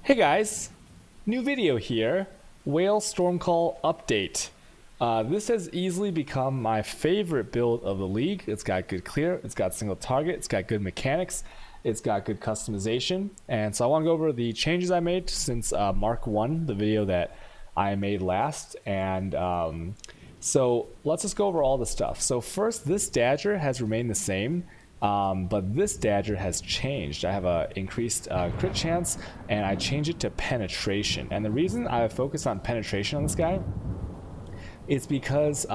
Hey guys, new video here, Whale Stormcall update. This has easily become my favorite build of the league. It's got good clear, it's got single target, it's got good mechanics, it's got good customization. And so I want to go over the changes I made since Mark 1, the video that I made last. And so let's just go over all the stuff. So first, this dagger has remained the same. But this dagger has changed. I have a increased crit chance, and I changed it to penetration. And the reason I focus on penetration on this guy is because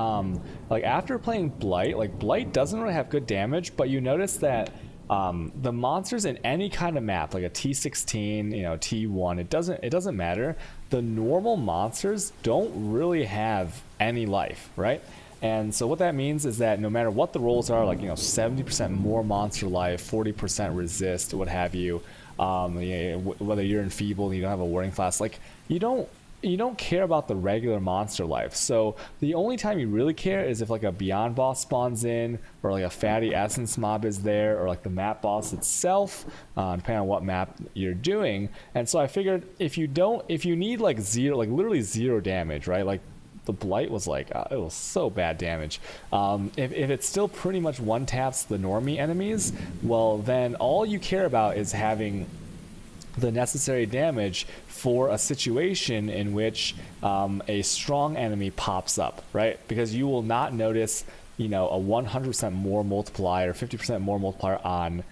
like after playing Blight, like Blight doesn't really have good damage, but you notice that the monsters in any kind of map, like a T16, you know, T1, it doesn't matter. The normal monsters don't really have any life, right? And so what that means is that no matter what the rolls are, like, you know, 70% more monster life, 40% resist, what have you, whether you're enfeebled, you don't have a warding flask, like you don't care about the regular monster life. So the only time you really care is if like a beyond boss spawns in, or like a fatty essence mob is there, or like the map boss itself, depending on what map you're doing. And so I figured if you need like literally zero damage, right? Like the Blight was like, it was so bad damage. If it still pretty much one taps the normie enemies, well then all you care about is having the necessary damage for a situation in which a strong enemy pops up, right? Because you will not notice, you know, a 100% more multiplier, 50% more multiplier on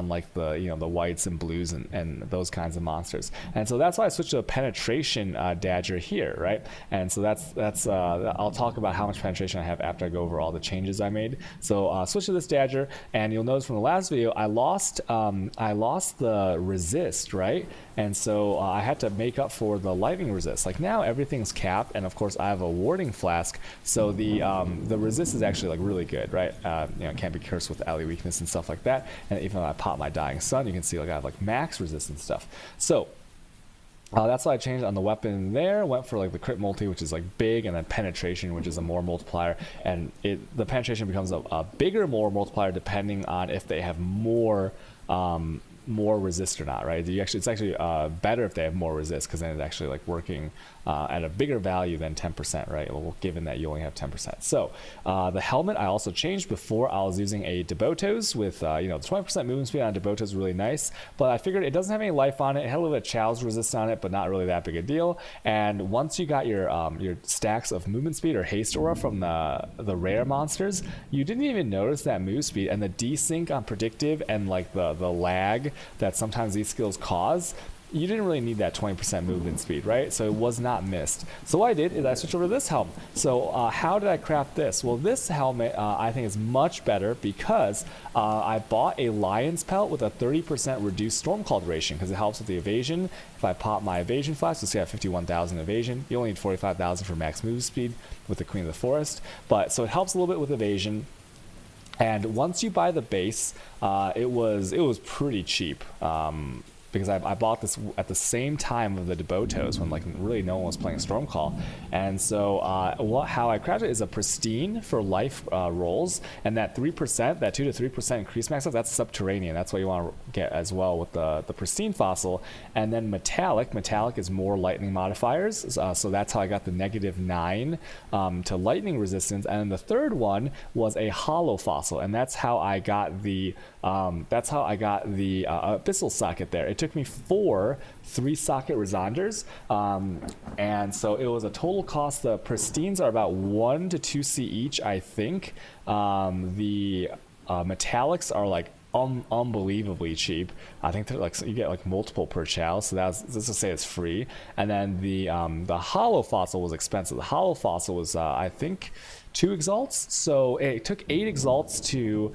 like the, you know, the whites and blues and those kinds of monsters. And so that's why I switched to a penetration dagger here, right? And so that's I'll talk about how much penetration I have after I go over all the changes I made. So switch to this dagger, and you'll notice from the last video I lost the resist, right? And so I had to make up for the lightning resist. Like now everything's capped, and of course I have a warding flask, so the resist is actually like really good, right? You know, it can't be cursed with ally weakness and stuff like that. And even when I pop my dying sun, you can see like I have like max resistance stuff. So that's why I changed on the weapon there. Went for like the crit multi, which is like big, and then penetration, which is a more multiplier. And the penetration becomes a bigger more multiplier depending on if they have more resist or not, right? It's actually better if they have more resist, because then it's actually like working at a bigger value than 10%, right? Well, given that you only have 10%. So the helmet I also changed. Before I was using a Debotos with you know, 20% movement speed on Debotos is really nice, but I figured it doesn't have any life on it. It had a little bit of challenge resist on it, but not really that big a deal. And once you got your stacks of movement speed or haste aura from the rare monsters, you didn't even notice that move speed, and the desync on predictive and like the lag that sometimes these skills cause. You didn't really need that 20% movement speed, right? So it was not missed. So what I did is I switched over to this helmet. So how did I craft this? Well, this helmet I think is much better because I bought a lion's pelt with a 30% reduced stormcall duration, because it helps with the evasion. If I pop my evasion flash, you'll see I have 51,000 evasion. You only need 45,000 for max move speed with the Queen of the Forest. But so it helps a little bit with evasion. And once you buy the base, it was pretty cheap. Because I bought this at the same time of the Debotos, when like really no one was playing Stormcall. And so how I crafted it is a pristine for life rolls, and that 3%, that 2 to 3% increase max life, that's subterranean. That's what you want to get as well with the pristine fossil. And then metallic is more lightning modifiers, so that's how I got the -9 to lightning resistance. And then the third one was a hollow fossil, and that's how I got the abyssal socket there. It took me 4 3-socket Resonders, and so it was a total cost. The pristines are about 1 to 2C each, I think. The metallics are like unbelievably cheap. I think they're like, you get like multiple per chow, so let's just say it's free. And then the hollow fossil was expensive. The hollow fossil was I think 2 exalts, so it took 8 exalts to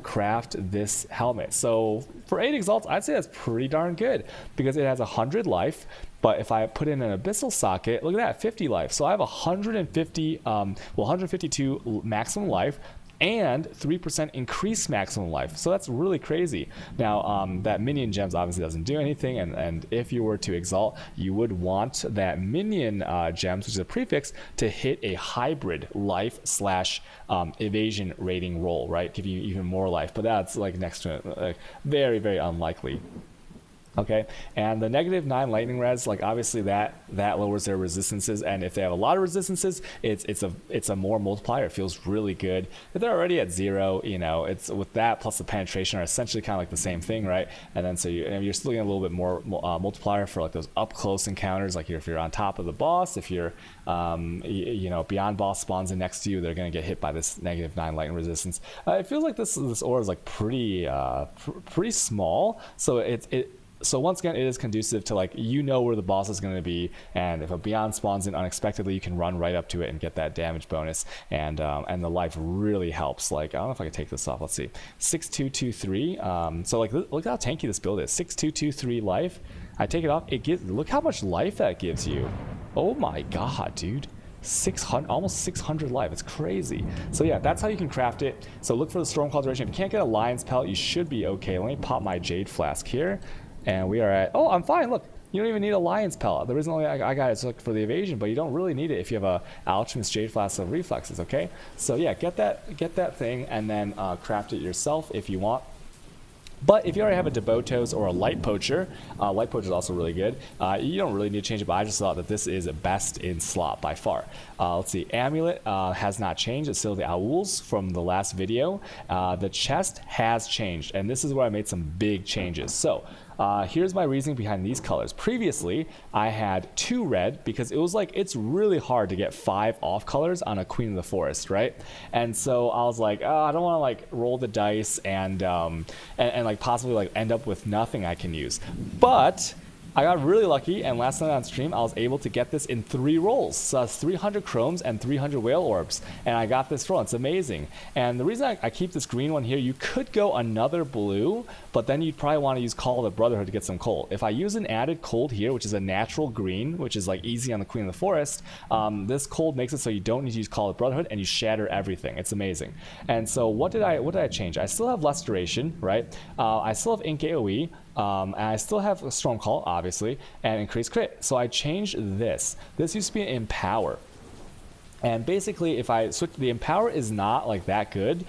craft this helmet. So for 8 exalts, I'd say that's pretty darn good, because it has 100 life. But if I put in an abyssal socket, look at that, 50 life. So I have 152 maximum life, and 3% increased maximum life. So that's really crazy. Now, that minion gems obviously doesn't do anything, and if you were to exalt, you would want that minion gems, which is a prefix, to hit a hybrid life slash evasion rating roll, right? Give you even more life, but that's like next to it, like very, very unlikely. Okay, and the -9 lightning res, like obviously that lowers their resistances, and if they have a lot of resistances, it's a more multiplier. It feels really good. If they're already at 0, you know, it's with that plus the penetration are essentially kind of like the same thing, right? And then so you're still getting a little bit more multiplier for like those up close encounters, like if you're on top of the boss, if you're you know, beyond boss spawns in next to you, they're going to get hit by this -9 lightning resistance. It feels like this aura is like pretty small, so so once again, it is conducive to, like, you know where the boss is going to be, and if a beyond spawns in unexpectedly, you can run right up to it and get that damage bonus, and the life really helps. Like, I don't know if I can take this off. Let's see, 6223. So like, look how tanky this build is. 6223 life. I take it off. It gives. Look how much life that gives you. Oh my god, dude. 600, almost 600 life. It's crazy. So yeah, that's how you can craft it. So look for the Stormclaw duration. If you can't get a Lion's Pellet, you should be okay. Let me pop my Jade Flask here. And we are at, oh, I'm fine. Look, you don't even need a Lion's Pellet. The reason I got it is for the evasion, but you don't really need it if you have a Alchemist Jade Flask of Reflexes, okay? So yeah, get that thing and then craft it yourself if you want. But if you already have a Devotos or a Light Poacher is also really good. You don't really need to change it, but I just thought that this is best in slot by far. Let's see, Amulet has not changed. It's still the Owls from the last video. The chest has changed, and this is where I made some big changes. So here's my reasoning behind these colors. Previously, I had 2 red because it was like, it's really hard to get 5 off colors on a Queen of the Forest, right? And so I was like, oh, I don't want to like roll the dice and like possibly like end up with nothing I can use. But I got really lucky, and last night on stream, I was able to get this in 3 rolls. So that's 300 chromes and 300 whale orbs, and I got this roll. It's amazing. And the reason I keep this green one here, you could go another blue, but then you'd probably want to use Call of the Brotherhood to get some cold. If I use an added cold here, which is a natural green, which is like easy on the Queen of the Forest, this cold makes it so you don't need to use Call of the Brotherhood, and you shatter everything. It's amazing. And so what did I change? I still have less duration, right? I still have Ink AoE. And I still have a Stormcall, obviously, and increased crit. So I changed this. This used to be an Empower. And basically, if I switch, the Empower is not like that good,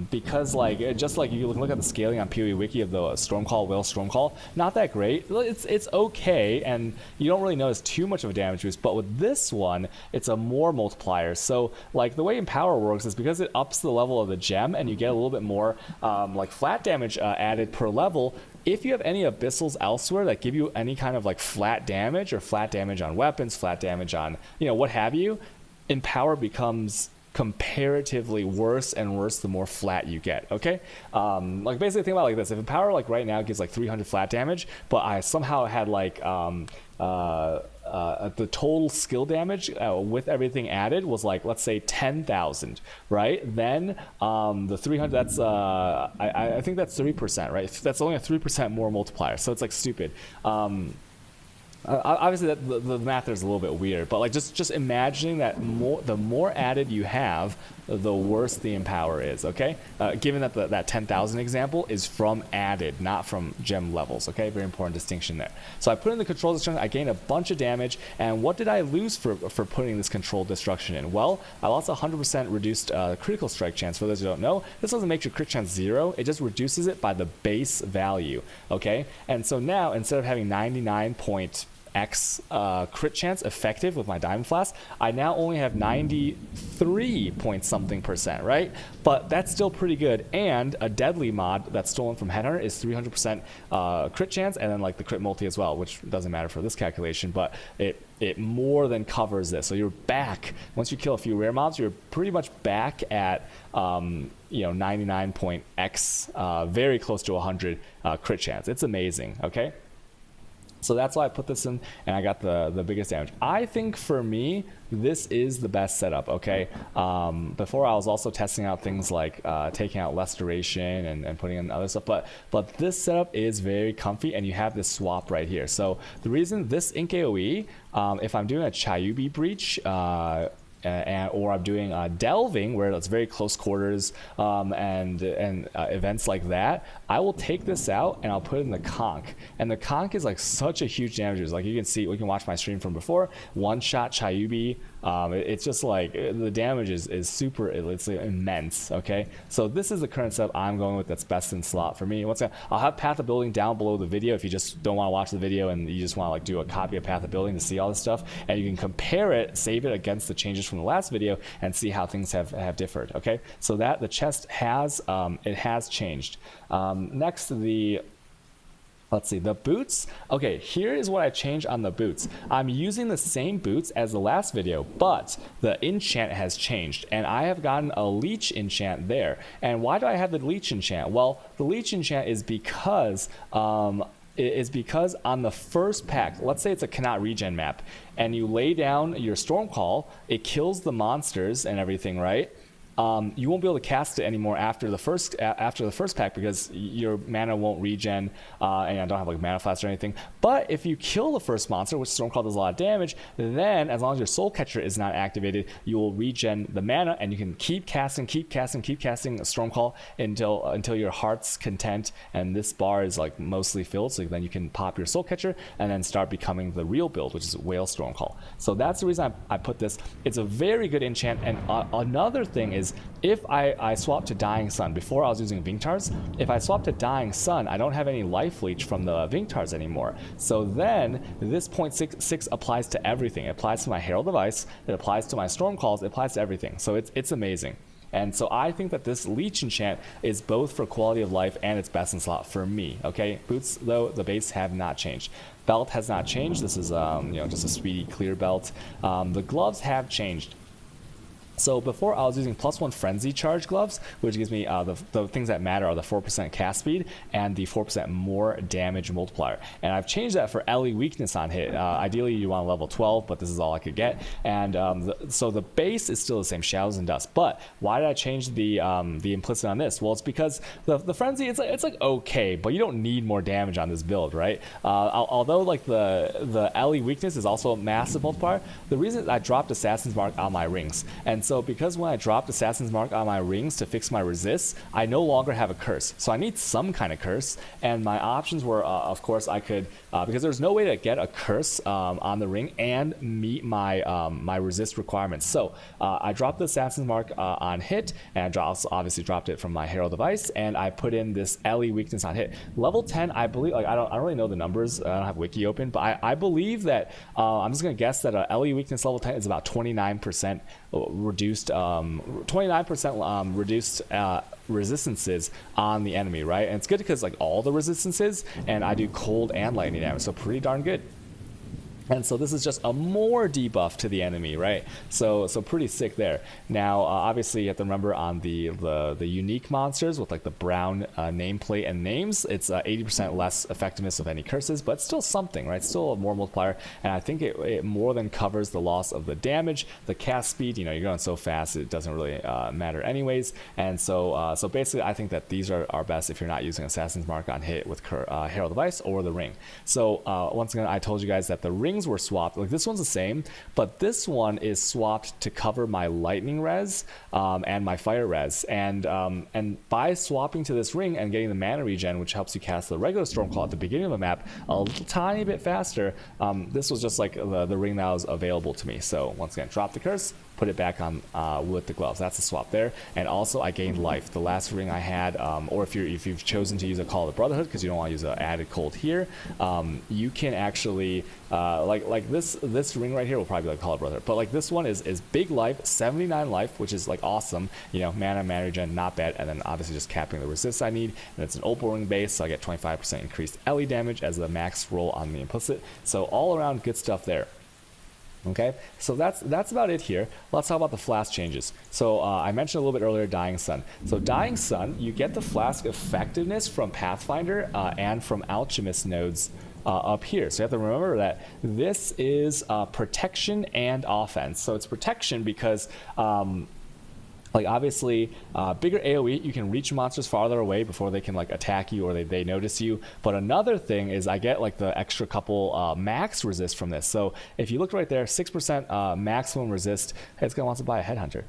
because like, just like you look at the scaling on PoE Wiki of the Stormcall, Whale Stormcall, not that great. It's okay, and you don't really notice too much of a damage boost. But with this one, it's a more multiplier. So like the way Empower works is because it ups the level of the gem, and you get a little bit more like flat damage added per level. If you have any abyssals elsewhere that give you any kind of like flat damage, or flat damage on weapons, flat damage on, you know, what have you, Empower becomes comparatively worse and worse the more flat you get, okay? Like basically think about it like this. If Empower like right now gives like 300 flat damage, but I somehow had like the total skill damage with everything added was like, let's say 10,000, right? Then the 300, that's I think that's 3%, right? That's only a 3% more multiplier, so it's like stupid. Obviously the math is a little bit weird, but like just imagining that the more added you have, the worse the Empower is, okay? Given that that 10,000 example is from added, not from gem levels, okay? Very important distinction there. So I put in the control destruction, I gained a bunch of damage, and what did I lose for putting this control destruction in? Well, I lost 100% reduced critical strike chance. For those who don't know, this doesn't make your crit chance 0, it just reduces it by the base value, okay? And so now, instead of having 99.x crit chance effective with my Diamond Flask, I now only have 93 point something percent, right? But that's still pretty good. And a deadly mod that's stolen from Headhunter is 300% crit chance, and then like the crit multi as well, which doesn't matter for this calculation, but it more than covers this. So you're back, once you kill a few rare mobs, you're pretty much back at you know, 99.x, very close to 100 crit chance. It's amazing, okay? So that's why I put this in, and I got the biggest damage. I think for me, this is the best setup, okay? Before I was also testing out things like taking out less duration and putting in other stuff, but this setup is very comfy, and you have this swap right here. So the reason this Ink AoE, if I'm doing a Chayubi Breach, or I'm doing delving where it's very close quarters and events like that, I will take this out and I'll put it in the conch. And the conch is like such a huge damage. Like you can see, we can watch my stream from before. One shot Chayubi. It's just like the damage is super, it's immense. Okay, so this is the current setup I'm going with that's best in slot for me. Once again, I'll have Path of Building down below the video if you just don't want to watch the video and you just want to like do a copy of Path of Building to see all this stuff, and you can compare it, save it against the changes from the last video and see how things have differed. Okay, so that the chest has it has changed. Next, let's see, the boots. Okay, here is what I changed on the boots. I'm using the same boots as the last video, but the enchant has changed, and I have gotten a leech enchant there. And why do I have the leech enchant? Well, the leech enchant is because on the first pack, let's say it's a cannot regen map, and you lay down your storm call, it kills the monsters and everything, right? You won't be able to cast it anymore after the first pack because your mana won't regen, and I don't have like mana flask or anything. But if you kill the first monster, which Stormcall does a lot of damage, then as long as your Soul Catcher is not activated, you will regen the mana, and you can keep casting Stormcall until your heart's content, and this bar is like mostly filled. So then you can pop your Soul Catcher and then start becoming the real build, which is Whale Stormcall. So that's the reason I put this. It's a very good enchant, and another thing is, if I swap to Dying Sun, before I was using Vingtars, if I swap to Dying Sun, I don't have any life leech from the Vingtars anymore. So then this 0.66 applies to everything. It applies to my Herald of Ice, it applies to my Storm Calls, it applies to everything. So it's amazing. And so I think that this leech enchant is both for quality of life and it's best in slot for me. Okay, boots though, the base have not changed. Belt has not changed. This is just a speedy clear belt. The gloves have changed. So before I was using +1 Frenzy Charge gloves, which gives me the things that matter are the 4% cast speed and the 4% more damage multiplier. And I've changed that for LE weakness on hit. Ideally you want level 12, but this is all I could get. And so the base is still the same, Shadows and Dust. But why did I change the implicit on this? Well, it's because the Frenzy, it's like okay, but you don't need more damage on this build, right? Although like the LE weakness is also a massive multiplier, the reason I dropped Assassin's Mark on my rings. And so because when I dropped Assassin's Mark on my rings to fix my resists, I no longer have a curse. So I need some kind of curse. And my options were, of course, I could, because there's no way to get a curse on the ring and meet my my resist requirements. So I dropped the Assassin's Mark on hit, and I also obviously dropped it from my Herald of Ice, and I put in this LE weakness on hit. Level 10, I believe, like I don't really know the numbers. I don't have Wiki open, but I believe that I'm just gonna guess that a LE weakness level 10 is about 29% reduced 29% reduced resistances on the enemy, right? And it's good because like all the resistances, and I do cold and lightning damage, so pretty darn good. And so this is just a more debuff to the enemy, right? So pretty sick there. Now, obviously, you have to remember on the unique monsters with like the brown nameplate and names, it's 80% less effectiveness of any curses, but still something, right? Still a more multiplier, and I think it more than covers the loss of the damage, the cast speed. You know, you're going so fast, it doesn't really matter anyways. And so basically, I think that these are best if you're not using Assassin's Mark on hit with Herald of Ice or the ring. So once again, I told you guys that the rings were swapped. Like this one's the same, but this one is swapped to cover my lightning res and my fire res, and by swapping to this ring and getting the mana regen, which helps you cast the regular Stormcall at the beginning of the map a little tiny bit faster, this was just like the ring that was available to me. So once again, drop the curse, put it back on with the gloves. That's a swap there. And also I gained life. The last ring I had, or if you've chosen to use a Call of the Brotherhood because you don't want to use an added cold here, you can actually like this ring right here will probably be like Call of the Brotherhood, but like this one is big life, 79 life, which is like awesome. You know, mana regen, not bad, and then obviously just capping the resist I need. And it's an opal ring base, so I get 25% increased LE damage as the max roll on the implicit. So all around good stuff there. Okay, so that's about it here. Let's talk about the Flask changes. So I mentioned a little bit earlier Dying Sun. So Dying Sun, you get the Flask effectiveness from Pathfinder and from Alchemist nodes up here. So you have to remember that this is protection and offense. So it's protection because Like obviously bigger AoE, you can reach monsters farther away before they can like attack you or they notice you. But another thing is I get like the extra couple max resist from this. So if you look right there, 6% maximum resist. Hey, it's gonna want to buy a headhunter.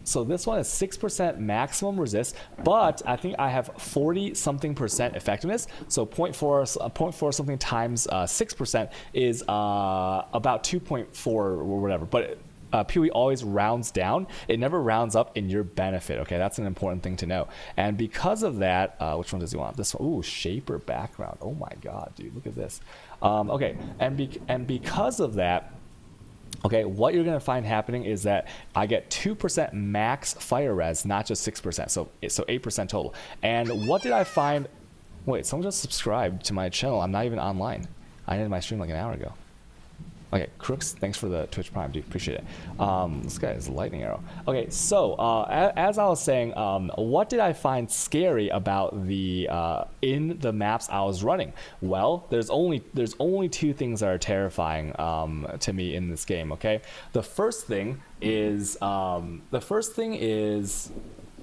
So this one is 6% maximum resist, but I think I have 40 something percent effectiveness. So 0.4 something times 6% is about 2.4 or whatever. But PoE always rounds down. It never rounds up in your benefit. Okay, that's an important thing to know. And because of that, which one does he want? This one. Ooh, shaper background. Oh my god, dude, look at this. Okay, and because of that, okay, what you're gonna find happening is that I get 2% max fire res, not just 6%. So 8% total. And what did I find? Wait, someone just subscribed to my channel. I'm not even online. I ended my stream like an hour ago. Okay, Crooks, thanks for the Twitch Prime, dude. Appreciate it. This guy is a lightning arrow. Okay, so as I was saying, what did I find scary about the in the maps I was running? Well, there's only two things that are terrifying to me in this game. Okay, the first thing is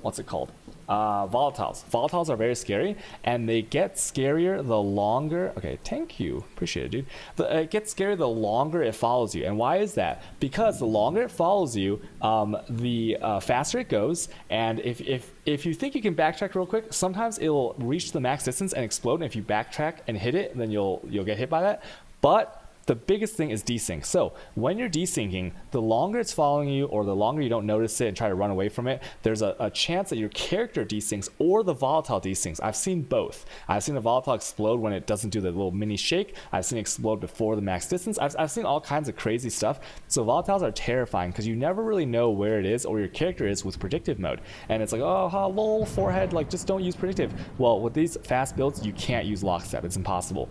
what's it called? Volatiles. Volatiles are very scary, and they get scarier the longer. Okay, thank you, appreciate it, dude. It gets scarier the longer it follows you. And why is that? Because the longer it follows you, the faster it goes. And if you think you can backtrack real quick, sometimes it'll reach the max distance and explode. And if you backtrack and hit it, then you'll get hit by that. But the biggest thing is desync. So when you're desyncing, the longer it's following you or the longer you don't notice it and try to run away from it, there's a chance that your character desyncs or the volatile desyncs. I've seen both. I've seen the volatile explode when it doesn't do the little mini shake. I've seen it explode before the max distance. I've seen all kinds of crazy stuff. So volatiles are terrifying because you never really know where it is or your character is with predictive mode. And it's like, oh, lol, forehead, like just don't use predictive. Well, with these fast builds, you can't use lockstep. It's impossible.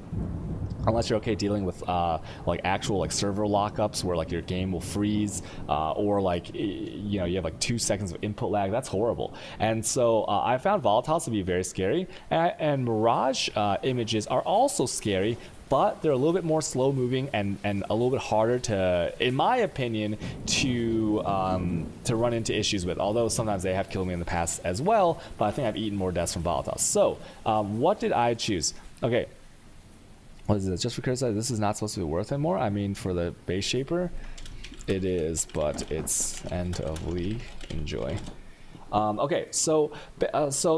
Unless you're okay dealing with like actual like server lockups where like your game will freeze or like you know you have like 2 seconds of input lag. That's horrible. And so I found volatiles to be very scary, and mirage images are also scary, but they're a little bit more slow moving and a little bit harder to, in my opinion, to run into issues with. Although sometimes they have killed me in the past as well, but I think I've eaten more deaths from volatiles. So what did I choose? Okay. What is this? Just for criticize, this is not supposed to be worth it more. I mean, for the base shaper, it is, but it's end of league. Enjoy. Okay, so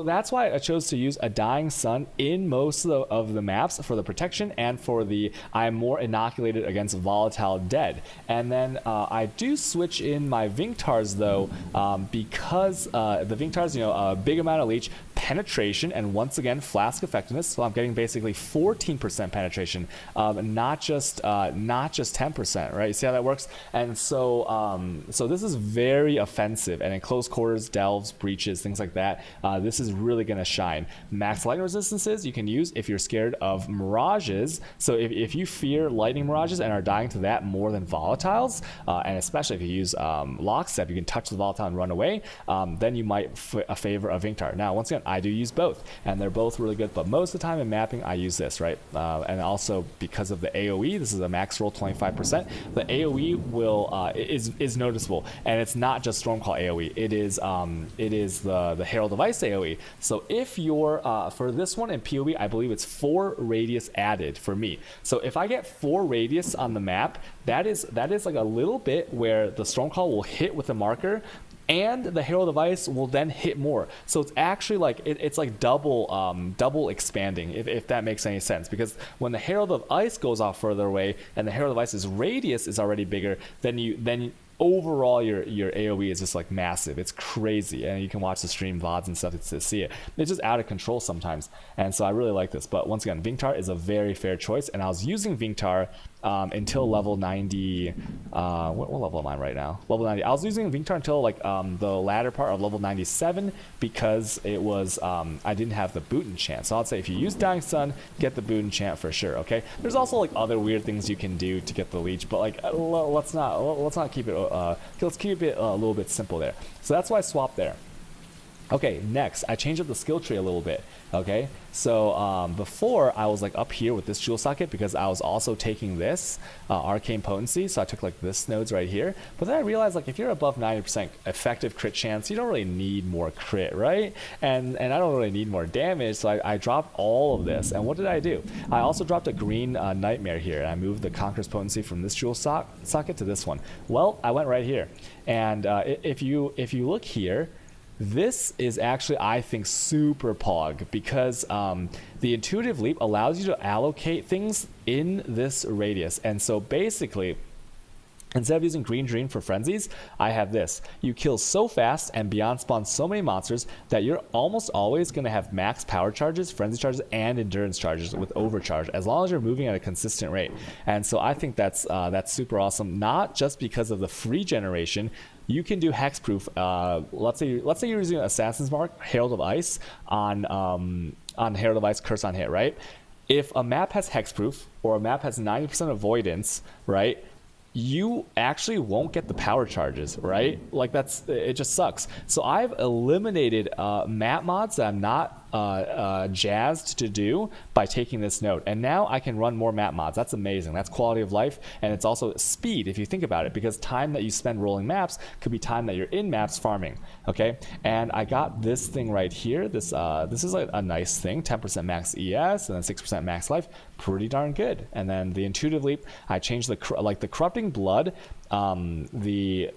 that's why I chose to use a dying sun in most of the maps for the protection and for the I'm more inoculated against volatile dead. And then I do switch in my Vinktars though, because the Vinktars, you know, a big amount of leech, penetration, and once again flask effectiveness. So I'm getting basically 14% penetration, not just 10%, right? You see how that works? And so so this is very offensive, and in close quarters, delves, breaches, things like that, this is really going to shine. Max lightning resistances you can use if you're scared of mirages. So if you fear lightning mirages and are dying to that more than volatiles, and especially if you use lockstep, you can touch the volatile and run away, then you might favor a Vinktar. Now once again, I do use both, and they're both really good, but most of the time in mapping I use this, right? And also because of the AoE, this is a max roll 25%. The AoE will is noticeable, and it's not just Stormcall AoE. It is the Herald of Ice AoE. So if you're for this one in PoE, I believe it's 4 radius added for me. So if I get 4 radius on the map, that is like a little bit where the Stormcall will hit with a marker, and the Herald of Ice will then hit more. So it's actually like it's like double expanding, if that makes any sense. Because when the Herald of Ice goes off further away and the Herald of Ice's radius is already bigger, then overall your AoE is just like massive. It's crazy, and you can watch the stream VODs and stuff to see it. It's just out of control sometimes, and so I really like this. But once again, Vinktar is a very fair choice, and I was using Vinktar until level 90. What level am I right now? Level 90. I was using Vinktar until like the latter part of level 97 because it was I didn't have the boot enchant. So I'd say if you use Dying Sun, get the boot enchant for sure. Okay. There's also like other weird things you can do to get the leech, but like let's not keep it. Let's keep it a little bit simple there. So that's why I swapped there. Okay, next, I changed up the skill tree a little bit. Okay, so before I was like up here with this jewel socket because I was also taking this arcane potency, so I took like this nodes right here. But then I realized like if you're above 90% effective crit chance, you don't really need more crit, right? And I don't really need more damage, so I dropped all of this. And what did I do? I also dropped a green nightmare here, and I moved the Conqueror's potency from this jewel socket to this one. Well, I went right here, and if you look here. This is actually, I think, super pog because the intuitive leap allows you to allocate things in this radius. And so basically, instead of using green dream for frenzies, I have this. You kill so fast and beyond spawn so many monsters that you're almost always going to have max power charges, frenzy charges, and endurance charges with overcharge as long as you're moving at a consistent rate. And so I think that's super awesome, not just because of the free generation. You can do hexproof. Let's say you're using Assassin's Mark, Herald of Ice on Herald of Ice, Curse on Hit, right? If a map has hexproof or a map has 90% avoidance, right? You actually won't get the power charges, right? Like it just sucks. So I've eliminated map mods that I'm not jazzed to do by taking this node. And now I can run more map mods. That's amazing. That's quality of life. And it's also speed if you think about it, because time that you spend rolling maps could be time that you're in maps farming. Okay. And I got this thing right here. This is like a nice thing, 10% max ES and then 6% max life. Pretty darn good. And then the intuitive leap, I changed the corrupting blood, the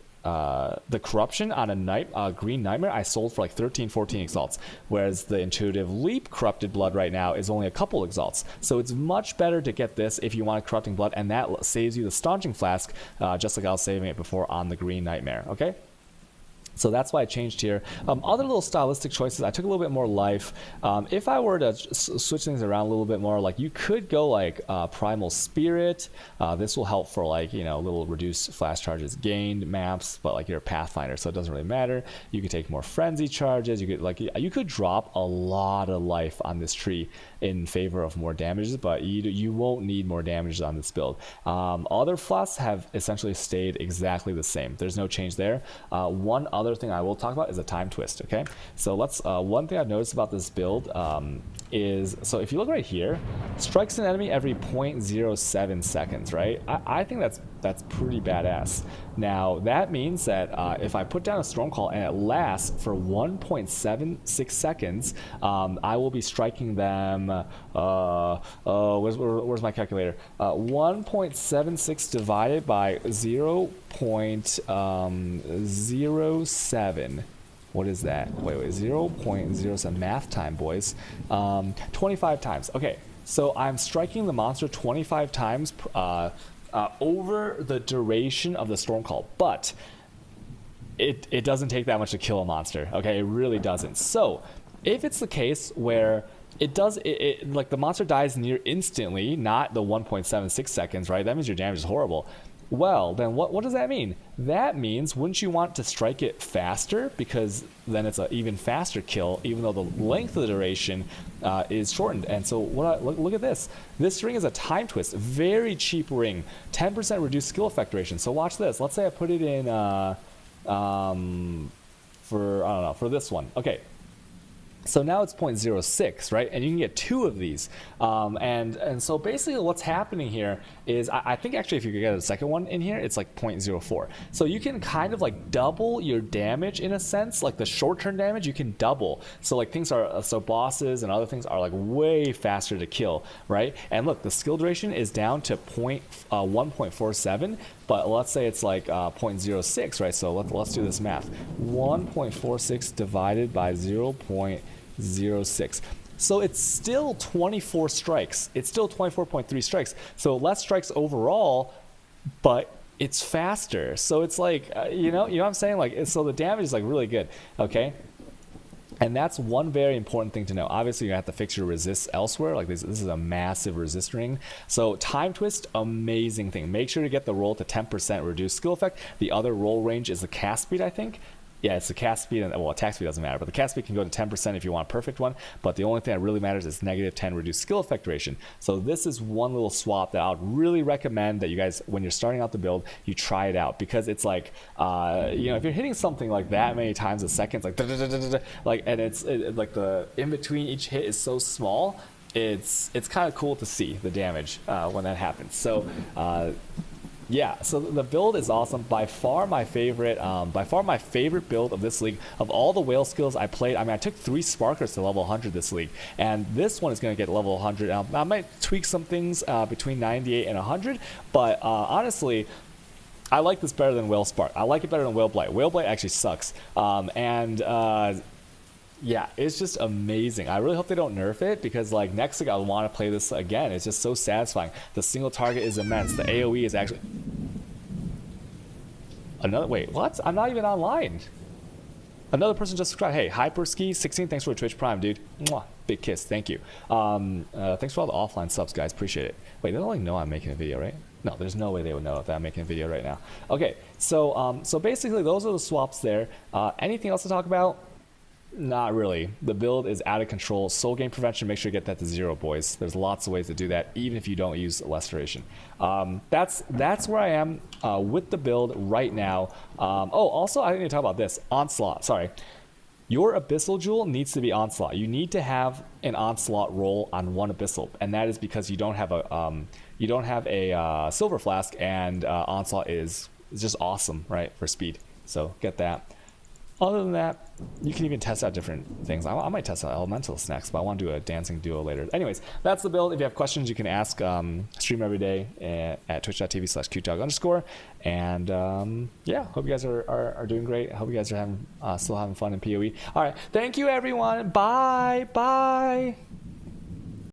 corruption on a green nightmare I sold for like 13-14 exalts, whereas the intuitive leap corrupted blood right now is only a couple exalts. So it's much better to get this if you want a corrupting blood, and that saves you the staunching flask, just like I was saving it before on the green nightmare. Okay. So that's why I changed here. Other little stylistic choices, I took a little bit more life. If I were to switch things around a little bit more, like you could go like Primal Spirit. This will help for like, little reduced flash charges gained maps, but like you're a Pathfinder, so it doesn't really matter. You could take more Frenzy charges. You could drop a lot of life on this tree in favor of more damages, but you won't need more damages on this build. Other Flasks have essentially stayed exactly the same. There's no change there. One other thing I will talk about is a time twist. Okay, so let's one thing I've noticed about this build is, so if you look right here, strikes an enemy every 0.07 seconds, right? I think that's pretty badass. Now that means that if I put down a storm call and it lasts for 1.76 seconds, I will be striking them. Where's my calculator? 1.76 divided by 0.07. What is that? Wait, 0.07. Math time, boys. 25 times. Okay, so I'm striking the monster 25 times over the duration of the storm call, but it doesn't take that much to kill a monster. Okay, it really doesn't. So if it's the case where it does, like the monster dies near instantly, not the 1.76 seconds, right? That means your damage is horrible. Well, then what does that mean? That means, wouldn't you want to strike it faster? Because then it's an even faster kill, even though the length of the duration is shortened. And so look at this. This ring is a time twist. Very cheap ring. 10% reduced skill effect duration. So watch this. Let's say I put it in for this one. Okay. So now it's 0.06, right? And you can get 2 of these. And so basically what's happening here is, I think actually if you could get a second one in here, it's like 0.04. So you can kind of like double your damage in a sense, like the short-term damage you can double. So like things are, so bosses and other things are like way faster to kill, right? And look, the skill duration is down to 1.47. But let's say it's like 0.06, right? So let's do this math. 1.46 divided by 0.06. So it's still 24 strikes. It's still 24.3 strikes. So less strikes overall, but it's faster. So it's like, you know what I'm saying? Like, so the damage is like really good, okay? And that's one very important thing to know. Obviously, you have to fix your resists elsewhere. Like this is a massive resist ring. So time twist, amazing thing. Make sure to get the roll to 10% reduced skill effect. The other roll range is the cast speed, I think. Yeah, it's the cast speed, and well, attack speed doesn't matter, but the cast speed can go to 10% if you want a perfect one, but the only thing that really matters is -10 reduced skill effect duration. So this is one little swap that I would really recommend that you guys, when you're starting out the build, you try it out, because it's like, you know, if you're hitting something like that many times a second, it's like, like, and it's like the in between each hit is so small, it's kind of cool to see the damage when that happens. So yeah, so the build is awesome. By far my favorite build of this league. Of all the whale skills I played, I mean, I took 3 sparkers to level 100 this league, and this one is going to get level 100. I might tweak some things between 98 and 100, but honestly, I like this better than Whale Spark. I like it better than Whale Blight. Whale Blight actually sucks, yeah, it's just amazing. I really hope they don't nerf it, because like next week I want to play this again. It's just so satisfying. The single target is immense. The AoE is actually wait, what? I'm not even online. Another person just subscribed. Hey, Hyperski16, thanks for a Twitch Prime, dude. Mwah. Big kiss, thank you. Thanks for all the offline subs, guys. Appreciate it. Wait, they don't like know I'm making a video, right? No, there's no way they would know if I'm making a video right now. Okay, so so basically those are the swaps there. Anything else to talk about? Not really. The build is out of control. Soul gain prevention, make sure you get that to 0, boys. There's lots of ways to do that, even if you don't use Restoration. That's where I am with the build right now. Oh, also, I need to talk about this. Onslaught, sorry. Your Abyssal Jewel needs to be Onslaught. You need to have an Onslaught roll on one Abyssal, and that is because you don't have a Silver Flask, and Onslaught is just awesome, right, for speed. So get that. Other than that, you can even test out different things. I might test out Elementals next, but I want to do a dancing duo later. Anyways, that's the build. If you have questions, you can ask. Stream every day at twitch.tv/cutedog_. And yeah, hope you guys are doing great. I hope you guys are still having fun in PoE. All right, thank you, everyone. Bye.